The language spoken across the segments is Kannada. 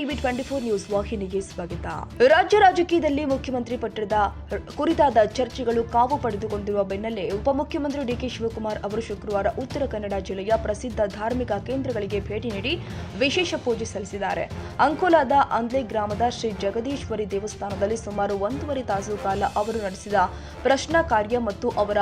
ಟಿವಿ 24 ನ್ಯೂಸ್ ವಾಹಿನಿಗೆ ಸ್ವಾಗತ. ರಾಜ್ಯ ರಾಜಕೀಯದಲ್ಲಿ ಮುಖ್ಯಮಂತ್ರಿ ಪಟ್ಟದ ಕುರಿತಾದ ಚರ್ಚೆಗಳು ಕಾವು ಪಡೆದುಕೊಂಡಿರುವ ಬೆನ್ನಲ್ಲೇ ಉಪಮುಖ್ಯಮಂತ್ರಿ ಡಿಕೆ ಶಿವಕುಮಾರ್ ಅವರು ಶುಕ್ರವಾರ ಉತ್ತರ ಕನ್ನಡ ಜಿಲ್ಲೆಯ ಪ್ರಸಿದ್ಧ ಧಾರ್ಮಿಕ ಕೇಂದ್ರಗಳಿಗೆ ಭೇಟಿ ನೀಡಿ ವಿಶೇಷ ಪೂಜೆ ಸಲ್ಲಿಸಿದ್ದಾರೆ. ಅಂಕೋಲಾದ ಅಂದ್ಲೆ ಗ್ರಾಮದ ಶ್ರೀ ಜಗದೀಶ್ವರಿ ದೇವಸ್ಥಾನದಲ್ಲಿ ಸುಮಾರು 1.5 ತಾಸು ಕಾಲ ಅವರು ನಡೆಸಿದ ಪ್ರಶ್ನಾ ಕಾರ್ಯ ಮತ್ತು ಅವರ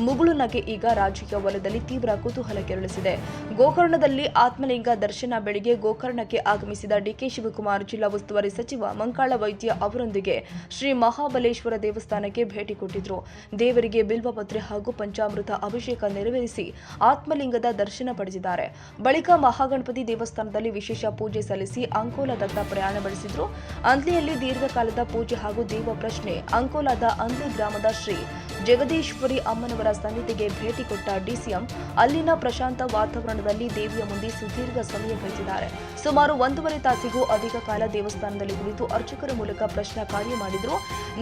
ಮುಗುಳು ನಗೆ ಈಗ ರಾಜಕೀಯ ವಲಯದಲ್ಲಿ ತೀವ್ರ ಕುತೂಹಲ ಕೆರಳಿಸಿದೆ. ಗೋಕರ್ಣದಲ್ಲಿ ಆತ್ಮಲಿಂಗ ದರ್ಶನ ಬೆಳಿಗ್ಗೆ ಗೋಕರ್ಣಕ್ಕೆ ಆಗಮಿಸಿದ ಡಿಕೆ ಶಿವಕುಮಾರ್ ಜಿಲ್ಲಾ ಉಸ್ತುವಾರಿ ಸಚಿವ ಮಂಕಾಳ ವೈದ್ಯ ಅವರೊಂದಿಗೆ ಶ್ರೀ ಮಹಾಬಲೇಶ್ವರ ದೇವಸ್ಥಾನಕ್ಕೆ ಭೇಟಿ ಕೊಟ್ಟಿದ್ರು. ದೇವರಿಗೆ ಬಿಲ್ವಪತ್ರೆ ಹಾಗೂ ಪಂಚಾಮೃತ ಅಭಿಷೇಕ ನೆರವೇರಿಸಿ ಆತ್ಮಲಿಂಗದ ದರ್ಶನ ಪಡೆದಿದ್ದಾರೆ. ಬಳಿಕ ಮಹಾಗಣಪತಿ ದೇವಸ್ಥಾನದಲ್ಲಿ ವಿಶೇಷ ಪೂಜೆ ಸಲ್ಲಿಸಿ ಅಂಕೋಲಾದತ್ತ ಪ್ರಯಾಣ ಬೆಳೆಸಿದ್ರು. ಅಂದ್ಲಿಯಲ್ಲಿ ದೀರ್ಘಕಾಲದ ಪೂಜೆ ಹಾಗೂ ದೇವ ಪ್ರಶ್ನೆ. ಅಂಕೋಲಾದ ಅಂದ್ಲಿ ಗ್ರಾಮದ ಶ್ರೀ ಜಗದೀಶ್ವರಿ ಅಮ್ಮನವರ ಸನ್ನಿಧಿಗೆ ಭೇಟಿ ಕೊಟ್ಟ ಡಿಸಿಎಂ ಅಲ್ಲಿನ ಪ್ರಶಾಂತ ವಾತಾವರಣದಲ್ಲಿ ದೇವಿಯ ಮುಂದೆ ಸುದೀರ್ಘ ಸಮಯ ಕಳೆದಿದ್ದಾರೆ. ಸುಮಾರು 1.5 ತಾಸಿಗೂ ಅಧಿಕ ಕಾಲ ದೇವಸ್ಥಾನದಲ್ಲಿ ಕುಳಿತು ಅರ್ಚಕರ ಮೂಲಕ ಪ್ರಶ್ನಾ ಕಾರ್ಯ ಮಾಡಿದ್ರು.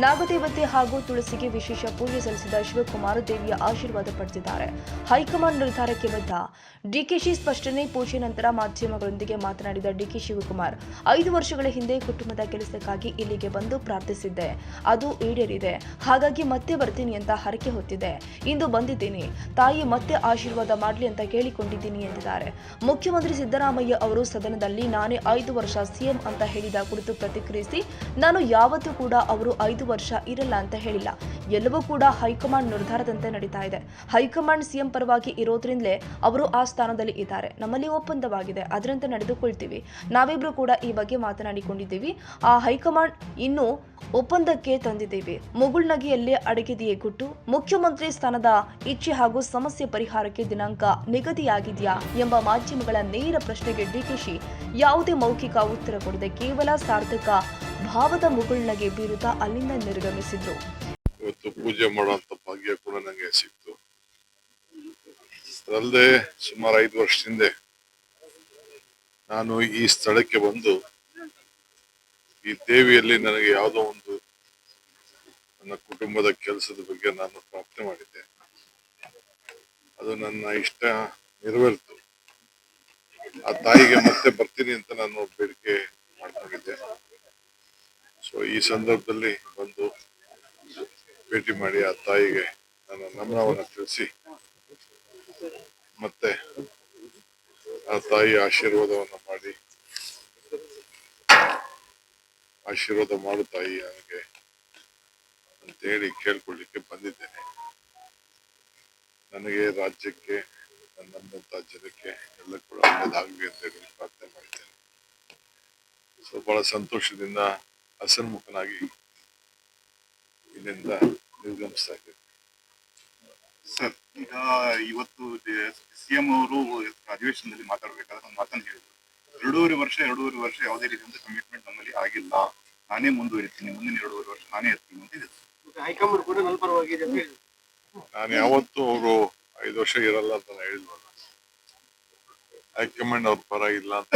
ನಾಗದೇವತೆ ಹಾಗೂ ತುಳಸಿಗೆ ವಿಶೇಷ ಪೂಜೆ ಸಲ್ಲಿಸಿದ ಶಿವಕುಮಾರ್ ದೇವಿಯ ಆಶೀರ್ವಾದ ಪಡೆದಿದ್ದಾರೆ. ಹೈಕಮಾಂಡ್ ನಿರ್ಧಾರಕ್ಕೆ ಬದ್ಧ. ಡಿಕೆಶಿ ಸ್ಪಷ್ಟನೆ. ಪೂಜೆ ನಂತರ ಮಾಧ್ಯಮಗಳೊಂದಿಗೆ ಮಾತನಾಡಿದ ಡಿಕೆ ಶಿವಕುಮಾರ್, 5 ವರ್ಷಗಳ ಹಿಂದೆ ಕುಟುಂಬದ ಕೆಲಸಕ್ಕಾಗಿ ಇಲ್ಲಿಗೆ ಬಂದು ಪ್ರಾರ್ಥಿಸಿದ್ದೆ. ಅದು ಈಡೇರಿದೆ. ಹಾಗಾಗಿ ಮತ್ತೆ ಬರ್ತೀನಿ ಅಂತ ಹರಕೆ ಹೊತ್ತಿದ್ದೆ. ಇಂದು ಬಂದಿದ್ದೀನಿ. ತಾಯಿ ಮತ್ತೆ ಆಶೀರ್ವಾದ ಮಾಡಲಿ ಅಂತ ಕೇಳಿಕೊಂಡಿದ್ದೀನಿ ಎಂದಿದ್ದಾರೆ. ಮುಖ್ಯಮಂತ್ರಿ ಸಿದ್ದರಾಮಯ್ಯ ಅವರು ಸದನದಲ್ಲಿ ನಾನೇ 5 ವರ್ಷ ಸಿಎಂ ಅಂತ ಹೇಳಿದ ಕುರಿತು ಪ್ರತಿಕ್ರಿಯಿಸಿ, ನಾನು ಯಾವತ್ತೂ ಕೂಡ ಅವರು 5 ವರ್ಷ ಇರಲ್ಲ ಅಂತ ಹೇಳಿಲ್ಲ. ಎಲ್ಲವೂ ಕೂಡ ಹೈಕಮಾಂಡ್ ನಿರ್ಧಾರದಂತೆ ನಡೀತಾ ಇದೆ. ಹೈಕಮಾಂಡ್ ಸಿಎಂ ಪರವಾಗಿ ಇರೋದ್ರಿಂದಲೇ ಅವರು ಆ ಸ್ಥಾನದಲ್ಲಿ ಇದ್ದಾರೆ. ನಮ್ಮಲ್ಲಿ ಒಪ್ಪಂದವಾಗಿದೆ, ಅದರಂತೆ ನಡೆದುಕೊಳ್ತೀವಿ. ನಾವಿಬ್ರು ಕೂಡ ಈ ಬಗ್ಗೆ ಮಾತನಾಡಿಕೊಂಡಿದ್ದೀವಿ. ಆ ಹೈಕಮಾಂಡ್ ಇನ್ನೂ ಒಪ್ಪಂದಕ್ಕೆ ತಂದಿದ್ದೀವಿ. ಮುಗುಳ್ನಗೆಯಲ್ಲಿ ಅಡಗಿದೆಯೇ ಗುಟ್ಟು? ಮುಖ್ಯಮಂತ್ರಿ ಸ್ಥಾನದ ಇಚ್ಛೆ ಹಾಗೂ ಸಮಸ್ಯೆ ಪರಿಹಾರಕ್ಕೆ ದಿನಾಂಕ ನಿಗದಿಯಾಗಿದೆಯಾ ಎಂಬ ಮಾಧ್ಯಮಗಳ ನೇರ ಪ್ರಶ್ನೆಗೆ ಡಿಕೆಶಿ ಯಾವುದೇ ಮೌಖಿಕ ಉತ್ತರ ಕೊಡದೆ ಕೇವಲ ಸಾರ್ಥಕ ಭಾವದ ಮುಗುಳ್ನಗೆ ಬೀರುತ್ತಾ ಅಲ್ಲಿಂದ ನಿರ್ಗಮಿಸಿದ್ರು. ಇವತ್ತು ಪೂಜೆ ಮಾಡುವಂತ ಭಾಗ್ಯ ಕೂಡ ನನಗೆ ಸಿಕ್ತು. ಅದಲ್ಲದೆ ಸುಮಾರು 5 ವರ್ಷದಿಂದ ನಾನು ಈ ಸ್ಥಳಕ್ಕೆ ಬಂದು ಈ ದೇವಿಯಲ್ಲಿ ನನಗೆ ಯಾವುದೋ ಒಂದು ನನ್ನ ಕುಟುಂಬದ ಕೆಲಸದ ಬಗ್ಗೆ ನಾನು ಪ್ರಾರ್ಥನೆ ಮಾಡಿದ್ದೆ. ಅದು ನನ್ನ ಇಷ್ಟ ನೆರವೇರಿತು. ಆ ತಾಯಿಗೆ ಮತ್ತೆ ಬರ್ತೀನಿ ಅಂತ ನಾನು ಬೇಡಿಕೆ ಮಾಡ್ಕೊಂಡಿದ್ದೆ. ಸೊ ಈ ಸಂದರ್ಭದಲ್ಲಿ ಬಂದು ಭೇಟಿ ಮಾಡಿ ಆ ತಾಯಿಗೆ ನನ್ನ ನಮನವನ್ನು ತಿಳಿಸಿ ಮತ್ತೆ ಆ ತಾಯಿ ಆಶೀರ್ವಾದವನ್ನು ಮಾಡಿ ಆಶೀರ್ವಾದ ಮಾಡು ತಾಯಿ ನನಗೆ ಅಂತ ಹೇಳಿ ಕೇಳ್ಕೊಳ್ಳಿಕ್ಕೆ ಬಂದಿದ್ದೇನೆ. ನನಗೆ, ರಾಜ್ಯಕ್ಕೆ, ನನ್ನಂತ ಜನಕ್ಕೆ ಎಲ್ಲ ಕೂಡ ಒಳ್ಳೆಯದಾಗಲಿ ಅಂತ ಹೇಳಿ ಪ್ರಾರ್ಥನೆ ಮಾಡಿದ್ದೇನೆ. ಸೊ ಬಹಳ ಸಂತೋಷದಿಂದ ಹಸನ್ಮುಖನಾಗಿ ಇಲ್ಲಿಂದ ನಿರ್ಗಮಿಸ್ತಾ ಇದ್ದೇನೆ. ಸರ್, ಈಗ ಇವತ್ತು ಸಿಎಂ ಅವರು ಅಧಿವೇಶನದಲ್ಲಿ ಮಾತಾಡಬೇಕಾದ್ರೆ ಒಂದು ಮಾತನ್ನು ಹೇಳಿದ್ರು. 2.5 ವರ್ಷ ಯಾವುದೇ ರೀತಿಯಿಂದ ಕಮಿಟ್ಮೆಂಟ್ ನಮ್ಮಲ್ಲಿ ಆಗಿಲ್ಲ. ನಾನೇ ಮುಂದುವರಿತೀನಿ, ಮುಂದಿನ 2.5 ವರ್ಷ ನಾನೇ ಇರ್ತೀನಿ ಅಂತ ಇದೆ. ಹೈಕಮಾಂಡ್ ಕೂಡ ನನ್ನ ಪರವಾಗಿದೆ ಅಂತ ಹೇಳಿದ್ರು. ನಾನು ಯಾವತ್ತೂ ಅವರು 5 ವರ್ಷ ಇರಲ್ಲ ಅಂತ ಹೇಳಿಲ್ವಲ್ಲ. ಹೈಕಮಾಂಡ್ ಅವ್ರ ಪರ ಇಲ್ಲ ಅಂತ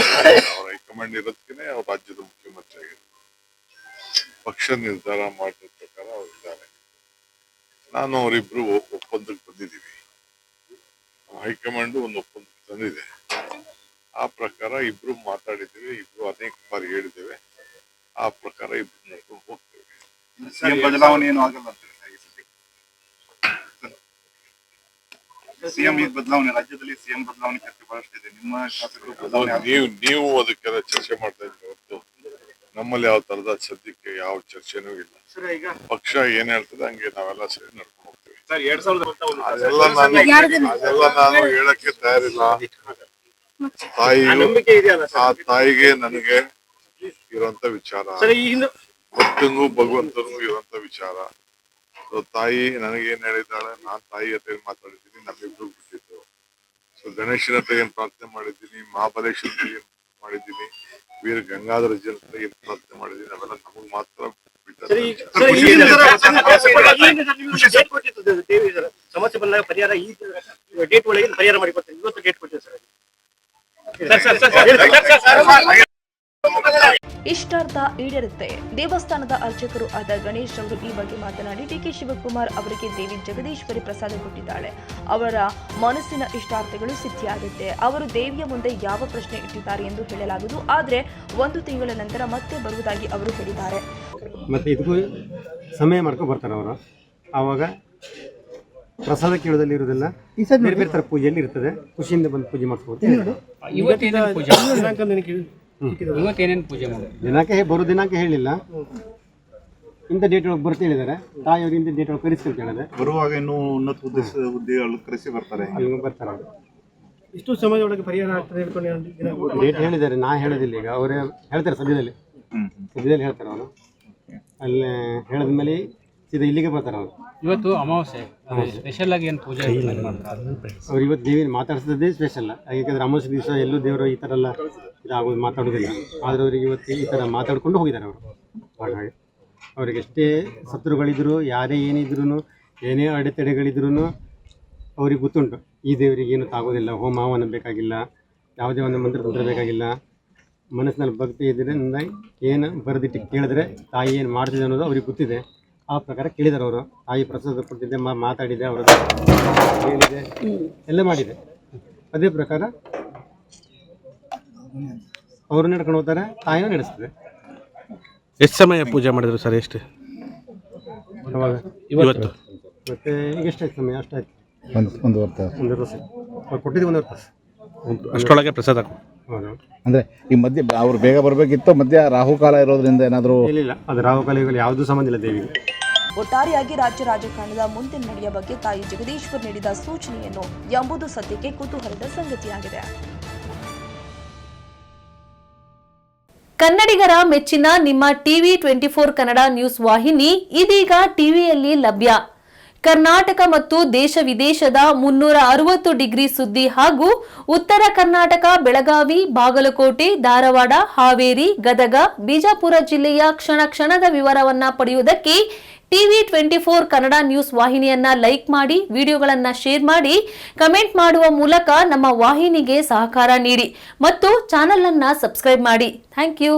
ಅವ್ರ ಹೈಕಮಾಂಡ್ ಇರೋದಕ್ಕೆ ಅವ್ರ ರಾಜ್ಯದ ಮುಖ್ಯಮಂತ್ರಿ ಆಗಿದ್ರು. ಪಕ್ಷ ನಿರ್ಧಾರ ಮಾಡಿದ ಪ್ರಕಾರ ಅವರಿದ್ದಾರೆ. ನಾನು ಅವರಿಬ್ರು ಒಪ್ಪಂದಕ್ಕೆ ಬಂದಿದ್ದೀವಿ. ಹೈಕಮಾಂಡ್ ಒಂದು ಒಪ್ಪಂದಕ್ಕೆ ತಂದಿದೆ. ಆ ಪ್ರಕಾರ ಇಬ್ರು ಮಾತಾಡಿದ್ದೇವೆ, ಇಬ್ರು ಅನೇಕ ಬಾರಿ ಹೇಳಿದ್ದೇವೆ. ಆ ಪ್ರಕಾರ ಇಬ್ರು ನಡ್ಕೊಂಡು ಹೋಗ್ತೇವೆ. ಸಿಎಂ ಬದಲಾವಣೆ ಏನು ಆಗಲ್ಲ ಅಂತ ಸಿಎಂ ಬದಲಾವಣೆ, ರಾಜ್ಯದಲ್ಲಿ ಸಿಎಂ ಬದಲಾವಣೆ ಚರ್ಚೆ ಬಹಳಷ್ಟು ಇದೆ. ನಿಮ್ಮ ಶಾಸಕರು ನೀವು ಅದಕ್ಕೆಲ್ಲ ಚರ್ಚೆ ಮಾಡ್ತಾ ಇದ್ದೀವಿ ಹೊರತು ನಮ್ಮಲ್ಲಿ ಯಾವ ತರದ ಸದ್ಯಕ್ಕೆ ಯಾವ ಚರ್ಚೆನೂ ಇಲ್ಲ. ಪಕ್ಷ ಏನ್ ಹೇಳ್ತದೆ ಹಂಗೆ ನಾವೆಲ್ಲ ಸೇರಿ ನಡ್ಕೊಂಡು ಹೋಗ್ತೇವೆ. ಅದೆಲ್ಲ ನಾನು ಹೇಳಕ್ಕೆ ತಯಾರಿಲ್ಲ. ಆ ತಾಯಿಗೆ ನನಗೆ ಇರುವಂತ ವಿಚಾರ, ಭಕ್ತನಿಗೂ ಭಗವಂತನಿಗೂ ಇರುವಂತ ವಿಚಾರ. ತಾಯಿ ನನಗೇನ್ ಹೇಳಿದ್ದಾಳೆ, ನಾನ್ ತಾಯಿ ಹತ್ರ ಮಾತಾಡಿದ್ದೀನಿ, ನಮ್ಮಿಬ್ರು ಬಿಟ್ಟಿದ್ದು. ಸೊ ಗಣೇಶನ ಹತ್ರ ಏನ್ ಪ್ರಾರ್ಥನೆ ಮಾಡಿದ್ದೀನಿ, ಮಹಾಬಲೇಶ್ವರ ಹತ್ರ ಏನ್ ಮಾಡಿದ್ದೀನಿ, ವೀರ ಗಂಗಾಧರ ಜನ ಹತ್ರ ಏನ್ ಪ್ರಾರ್ಥನೆ ಮಾಡಿದ್ದೀನಿ, ಅವೆಲ್ಲ ನಮಗ್ ಮಾತ್ರ ಸಮಸ್ಯೆ ಬಂದಾಗ ಪರಿಹಾರ ಈ ಡೇಟ್ ಒಳಗೆ ಪರಿಹಾರ ಮಾಡಿಕೊಡ್ತೇನೆ. ಇವತ್ತು ಡೇಟ್ ಕೊಡ್ತೇವೆ ಸರ್. ಇಷ್ಟಾರ್ಥ ಈಡೇರುತ್ತೆ. ದೇವಸ್ಥಾನದ ಅರ್ಚಕರು ಆದ ಗಣೇಶ್ ಅವರು ಈ ಬಗ್ಗೆ ಮಾತನಾಡಿ, ಡಿಕೆ ಶಿವಕುಮಾರ್ ಅವರಿಗೆ ದೇವಿ ಜಗದೀಶ್ವರಿ ಪ್ರಸಾದ ಕೊಟ್ಟಿದ್ದಾಳೆ. ಅವರ ಮನಸ್ಸಿನ ಇಷ್ಟಾರ್ಥಗಳು ಸಿದ್ಧಿಯಾಗುತ್ತೆ. ಅವರು ದೇವಿಯ ಮುಂದೆ ಯಾವ ಪ್ರಶ್ನೆ ಇಟ್ಟಿದ್ದಾರೆ ಎಂದು ಹೇಳಲಾಗದು, ಆದರೆ 1 ತಿಂಗಳ ನಂತರ ಮತ್ತೆ ಬರುವುದಾಗಿ ಅವರು ಹೇಳಿದ್ದಾರೆ. ಮತ್ತು ಇದಕ್ಕೂ ಸಮಯ ಮಾಡ್ಕೊಂಡು ಬರ್ತಾರೆ ಅವರು. ಆವಾಗ ಪ್ರಸಾದ ಕೇಳೋದಲ್ಲಿ ಇರೋದಿಲ್ಲ, ಬೇರೆ ಬೇರೆ ಥರ ಪೂಜೆಯಲ್ಲಿ ಇರ್ತದೆ. ಖುಷಿಯಿಂದ ಬಂದು ಪೂಜೆ ಮಾಡಿಸ್ಬೋದು. ದಿನಾಂಕ ಬರೋ ದಿನಾಂಕ ಹೇಳಿಲ್ಲ, ಇಂಥ ಡೇಟ್ ಒಳಗೆ ಬರ್ತಾ ಹೇಳಿದ್ದಾರೆ. ತಾಯಿಯವರು ಇಂಥ ಡೇಟ್ ಒಳಗೆ ಕರೆಸ್ಕೊಂಡು ಹೇಳಿದೆ. ಬರುವಾಗ ಇನ್ನೂ ಉನ್ನತ ಹುದ್ದೆಗಳು ಕರೆಸಿ ಬರ್ತಾರೆ. ಅಲ್ಲಿ ಬರ್ತಾರೆ ಅವರು. ಇಷ್ಟು ಸಮಯದೊಳಗೆ ಪರಿಹಾರ ಆಗ್ತದೆ ಡೇಟ್ ಹೇಳಿದ್ದಾರೆ, ನಾ ಹೇಳೋದಿಲ್ಲ. ಈಗ ಅವರೇ ಹೇಳ್ತಾರೆ ಸದ್ಯದಲ್ಲಿ ಹೇಳ್ತಾರೆ ಅವರು. ಅಲ್ಲೇ ಹೇಳಿದ್ಮೇಲೆ ಸೀದಾ ಇಲ್ಲಿಗೆ ಬರ್ತಾರೆ ಅವರು. ಇವತ್ತು ಅಮಾವಾಸ್ಯೆ, ಸ್ಪೆಷಲ್ ಆಗಿ ಏನು ಪೂಜೆ ಅವ್ರು ಇವತ್ತು ದೇವಿನ ಮಾತಾಡ್ಸೋದೇ ಸ್ಪೆಷಲ್. ಯಾಕೆಂದ್ರೆ ಅಮಾವಾಸ್ಯೆ ದಿವಸ ಎಲ್ಲೂ ದೇವರು ಈ ಥರ ಎಲ್ಲ ಇದಾಗೋದು ಮಾತಾಡೋದಿಲ್ಲ. ಆದರೆ ಅವರಿಗೆ ಇವತ್ತು ಈ ಥರ ಮಾತಾಡ್ಕೊಂಡು ಹೋಗಿದ್ದಾರೆ ಅವರು. ಹಾಗಾಗಿ ಅವರಿಗೆ ಎಷ್ಟೇ ಶತ್ರುಗಳಿದ್ರು, ಯಾರೇ ಏನಿದ್ರು, ಏನೇ ಅಡೆತಡೆಗಳಿದ್ರು ಅವ್ರಿಗೆ ಗೊತ್ತುಂಟು ಈ ದೇವರಿಗೆ ಏನು ತಾಗೋದಿಲ್ಲ. ಹೋಮ ಹವನ ಬೇಕಾಗಿಲ್ಲ, ಯಾವುದೇ ಒಂದು ಮಂತ್ರ ತಂತ್ರ ಬೇಕಾಗಿಲ್ಲ. ಮನಸ್ಸಿನಲ್ಲಿ ಭಕ್ತಿ ಇದ್ದರೆ ಏನು ಬರೆದಿಟ್ಟು ಕೇಳಿದ್ರೆ ತಾಯಿ ಏನು ಮಾಡ್ತಿದೆ ಅನ್ನೋದು ಅವ್ರಿಗೆ ಗೊತ್ತಿದೆ. ಆ ಪ್ರಕಾರ ಕೇಳಿದ್ದಾರೆ ಅವರು. ತಾಯಿ ಪ್ರಸಾದ ಕೊಡ್ತಿದ್ದೆ, ಮಾತಾಡಿದೆ, ಅವರ ಹೇಳಿದೆ, ಎಲ್ಲ ಮಾಡಿದೆ. ಅದೇ ಪ್ರಕಾರ ಅವರು ನಡ್ಕೊಂಡು ಹೋಗ್ತಾರೆ, ತಾಯಿನೂ ನಡೆಸ್ತದೆ. ಎಷ್ಟು ಸಮಯ ಪೂಜೆ ಮಾಡಿದ್ರು ಸರ್? ಎಷ್ಟು ಅವಾಗ ಇವತ್ತು? ಮತ್ತೆ ಈಗ ಎಷ್ಟಾಯ್ತು ಸಮಯ? ಅಷ್ಟಾಯ್ತು, 1 ವರ್ಷ. ಅವ್ರು ಕೊಟ್ಟಿದ್ದು 1 ವರ್ಷ. ಅಷ್ಟರೊಳಗೆ ಪ್ರಸಾದ. ಹೌದು. ಅಂದ್ರೆ ಈ ಮಧ್ಯೆ ಅವ್ರು ಬೇಗ ಬರಬೇಕಿತ್ತು, ಮಧ್ಯ ರಾಹುಕಾಲ ಇರೋದ್ರಿಂದ ಏನಾದರೂ ಇಲ್ಲ, ಅದು ರಾಹುಕಾಲಿಗಳು ಯಾವುದೂ ಸಂಬಂಧ ಇಲ್ಲ ದೇವಿಗೆ. ಒಟ್ಟಾರೆಯಾಗಿ ರಾಜ್ಯ ರಾಜಕಾರಣದ ಮುಂದಿನ ನಡೆಯ ಬಗ್ಗೆ ತಾಯಿ ಜಗದೀಶ್ವರ್ ನೀಡಿದ ಸೂಚನೆಯನ್ನು ಎಂಬುದು ಸದ್ಯಕ್ಕೆ ಕುತೂಹಲದ ಸಂಗತಿಯಾಗಿದೆ. ಕನ್ನಡಿಗರ ಮೆಚ್ಚಿನ ನಿಮ್ಮ ಟಿವಿ 24 ಕನ್ನಡ ನ್ಯೂಸ್ ವಾಹಿನಿ ಇದೀಗ ಟಿವಿಯಲ್ಲಿ ಲಭ್ಯ. ಕರ್ನಾಟಕ ಮತ್ತು ದೇಶ ವಿದೇಶದ 360 ಡಿಗ್ರಿ ಸುದ್ದಿ ಹಾಗೂ ಉತ್ತರ ಕರ್ನಾಟಕ, ಬೆಳಗಾವಿ, ಬಾಗಲಕೋಟೆ, ಧಾರವಾಡ, ಹಾವೇರಿ, ಗದಗ, ಬಿಜಾಪುರ ಜಿಲ್ಲೆಯ ಕ್ಷಣ ಕ್ಷಣದ ವಿವರವನ್ನ ಪಡೆಯುವುದಕ್ಕೆ ಟಿವಿ 24 ಕನ್ನಡ ನ್ಯೂಸ್ ವಾಹಿನಿಯನ್ನ ಲೈಕ್ ಮಾಡಿ, ವಿಡಿಯೋಗಳನ್ನ ಶೇರ್ ಮಾಡಿ, ಕಮೆಂಟ್ ಮಾಡುವ ಮೂಲಕ ನಮ್ಮ ವಾಹಿನಿಗೆ ಸಹಕಾರ ನೀಡಿ ಮತ್ತು ಚಾನೆಲ್ ಅನ್ನ ಸಬ್ಸ್ಕ್ರೈಬ್ ಮಾಡಿ. Thank you.